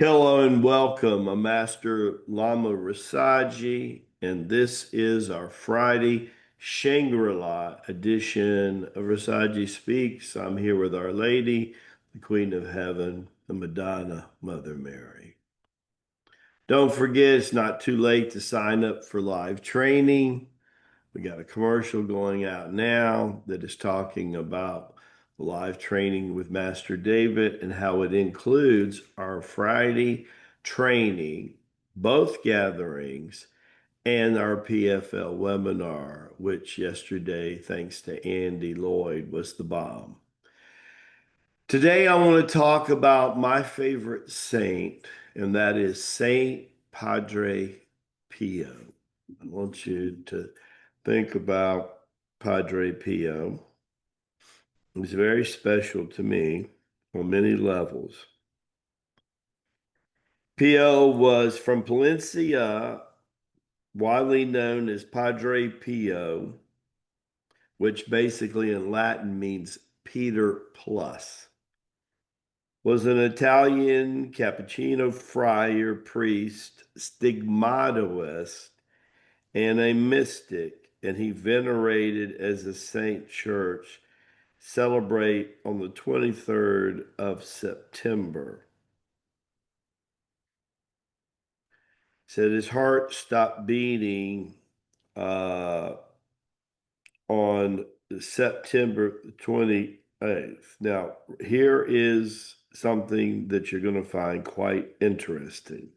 Hello and welcome. I'm Master Lama Rasaji, and this is our Friday Shangri-La edition of Rasaji Speaks. I'm here with Our Lady, the Queen of Heaven, the Madonna, Mother Mary. Don't forget, it's not too late to sign up for live training. We got a commercial going out now that is talking about live training with Master David and how it includes our Friday training, both gatherings, and our PFL webinar, which yesterday, thanks to Andy Lloyd, was the bomb. Today, I want to talk about my favorite saint, and that is Saint Padre Pio. I want you to think about Padre Pio. He's very special to me on many levels. Pio was from Palencia, widely known as Padre Pio, which basically in Latin means Peter plus. Was an Italian Cappuccino friar, priest, stigmatist, and a mystic, and he venerated as a saint church celebrate on the 23rd of September. Said his heart stopped beating uh, on September 28th. Now, here is something that you're going to find quite interesting.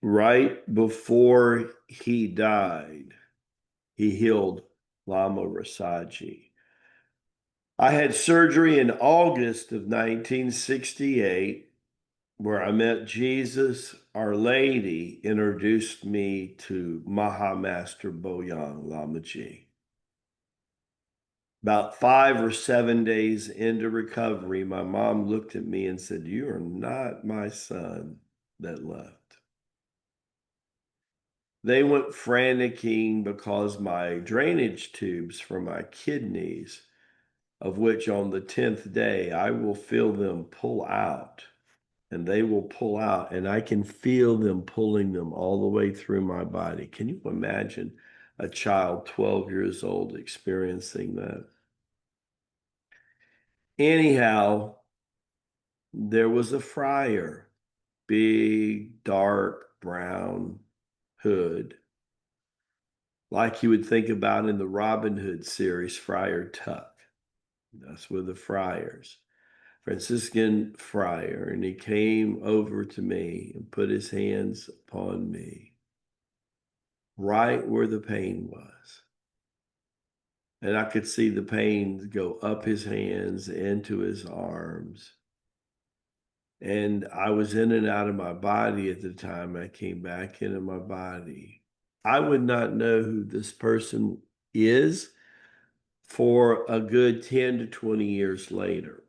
Right before he died, he healed Lama Rasaji. I had surgery in August of 1968 where I met Jesus. Our Lady introduced me to Mahamaster Boyang Lamaji. About 5 or 7 days into recovery, my mom looked at me and said, "You are not my son that left." They went franticking because my drainage tubes for my kidneys, of which on the 10th day I will feel them pull out, and they will pull out, and I can feel them pulling them all the way through my body. Can you imagine a child 12 years old experiencing that? Anyhow, there was a friar, big, dark, brown hood, like you would think about in the Robin Hood series, Friar Tuck. That's with the friars. Franciscan friar, and he came over to me and put his hands upon me, right where the pain was. And I could see the pain go up his hands into his arms. And I was in and out of my body at the time. I came back into my body. I would not know who this person is for a good 10 to 20 years later.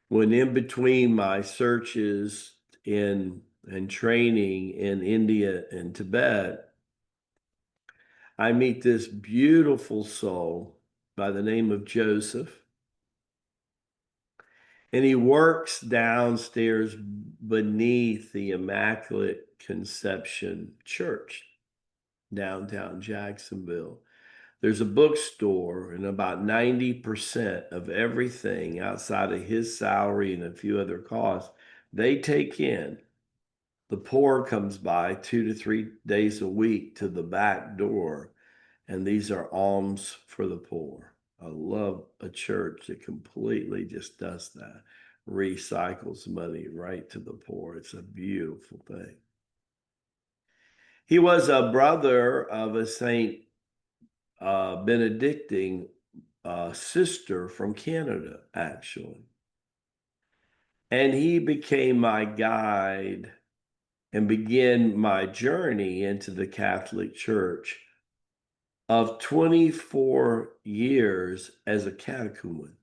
When in between my searches in and training in India and Tibet, I meet this beautiful soul by the name of Joseph. And he works downstairs beneath the Immaculate Conception Church, downtown Jacksonville. There's a bookstore, and about 90% of everything outside of his salary and a few other costs, they take in. The poor comes by 2 to 3 days a week to the back door, and these are alms for the poor. I love a church that completely just does that, recycles money right to the poor. It's a beautiful thing. He was a brother of a Saint Benedictine sister from Canada, actually. And he became my guide and began my journey into the Catholic Church of 24 years as a catechumen.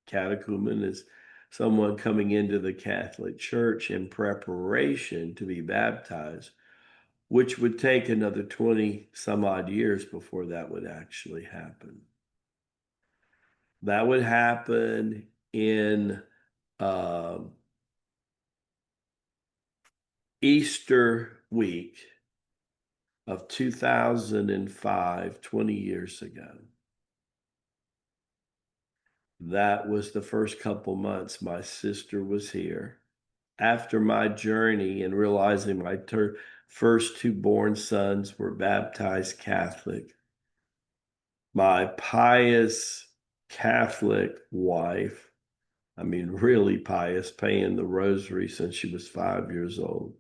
Catechumen is someone coming into the Catholic Church in preparation to be baptized, which would take another 20 some odd years before that would actually happen. That would happen in um, Easter week of 2005, 20 years ago. That was the first couple months my sister was here. After my journey and realizing my first two born sons were baptized Catholic, my pious Catholic wife, I mean, really pious, paying the rosary since she was 5 years old.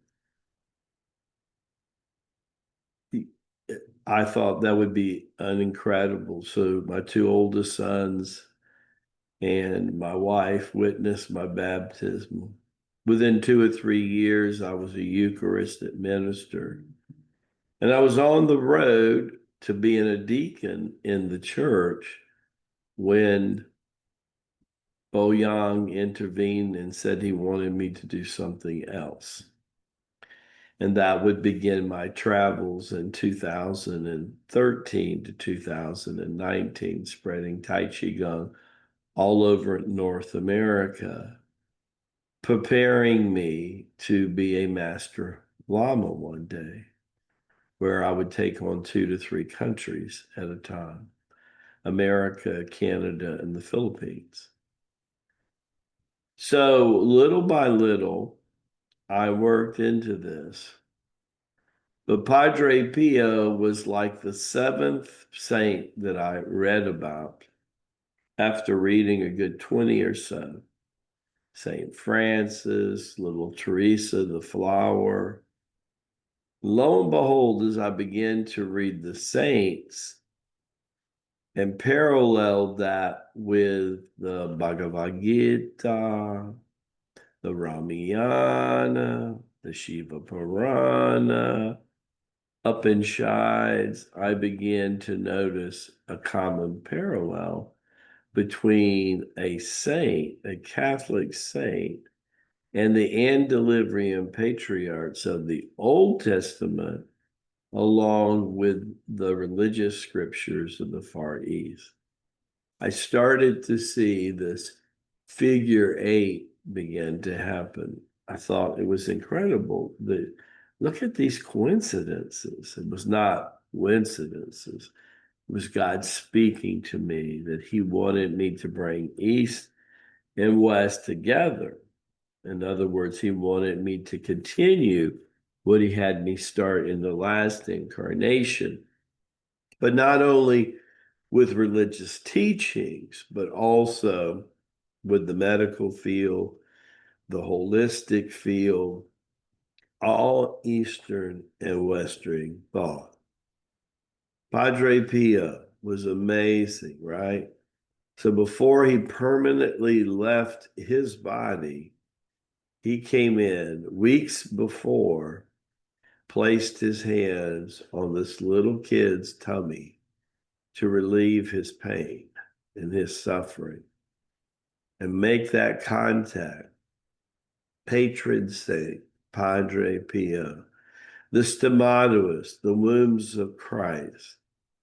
I thought that would be an incredible. So my two oldest sons and my wife witnessed my baptism. Within 2 or 3 years, I was a Eucharistic minister. And I was on the road to being a deacon in the church when Bo Yang intervened and said he wanted me to do something else. And that would begin my travels in 2013 to 2019, spreading Tai Chi Gong all over North America, preparing me to be a master Lama one day, where I would take on 2 to 3 countries at a time: America, Canada, and the Philippines. So little by little, I worked into this. But Padre Pio was like the seventh saint that I read about after reading a good 20 or so. St. Francis, little Teresa the Flower. Lo and behold, as I began to read the saints and paralleled that with the Bhagavad Gita, the Ramayana, the Shiva Purana, Upanishads, I began to notice a common parallel between a saint, a Catholic saint, and the antediluvian patriarchs of the Old Testament, along with the religious scriptures of the Far East. I started to see this figure eight begin to happen. I thought it was incredible that look at these coincidences. It was not coincidences. It was God speaking to me that he wanted me to bring East and West together. In other words, he wanted me to continue what he had me start in the last incarnation, but not only with religious teachings, but also with the medical field, the holistic field, all Eastern and Western thought. Padre Pio was amazing, right? So before he permanently left his body, he came in weeks before, placed his hands on this little kid's tummy to relieve his pain and his suffering and make that contact. Patron saint, Padre Pio, the stomatoes, the wombs of Christ.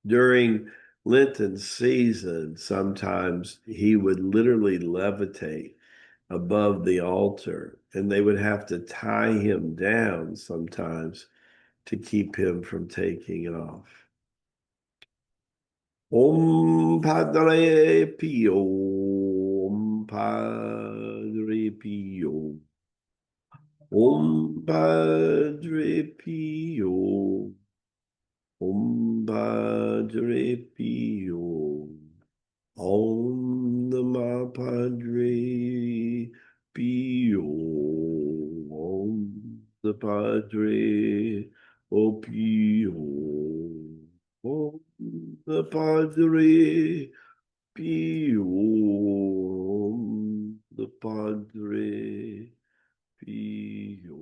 During Lenten season, sometimes he would literally levitate above the altar, and they would have to tie him down sometimes to keep him from taking it off. Om Padre Pio, Om Padre Pio, Om Padre Pio, Om Padre Pio, Om Namah Padre Pio, Om the Padre Pio, Om the Padre Pio, Om the Padre Pio.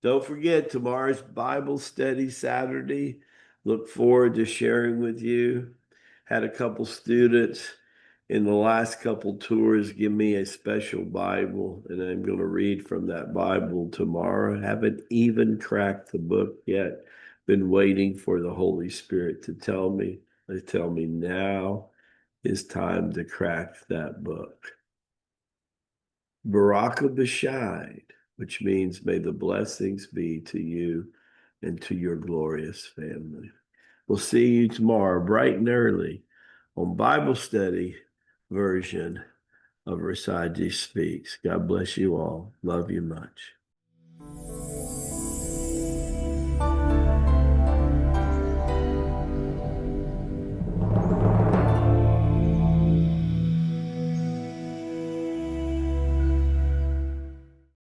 Don't forget, tomorrow's Bible study Saturday. Look forward to sharing with you. Had a couple students in the last couple tours give me a special Bible, and I'm going to read from that Bible tomorrow. Haven't even cracked the book yet, been waiting for the Holy Spirit to tell me. They tell me now is time to crack that book. Baraka B'Shai, which means may the blessings be to you and to your glorious family. We'll see you tomorrow, bright and early, on Bible study version of Versailles Speaks. God bless you all. Love you much.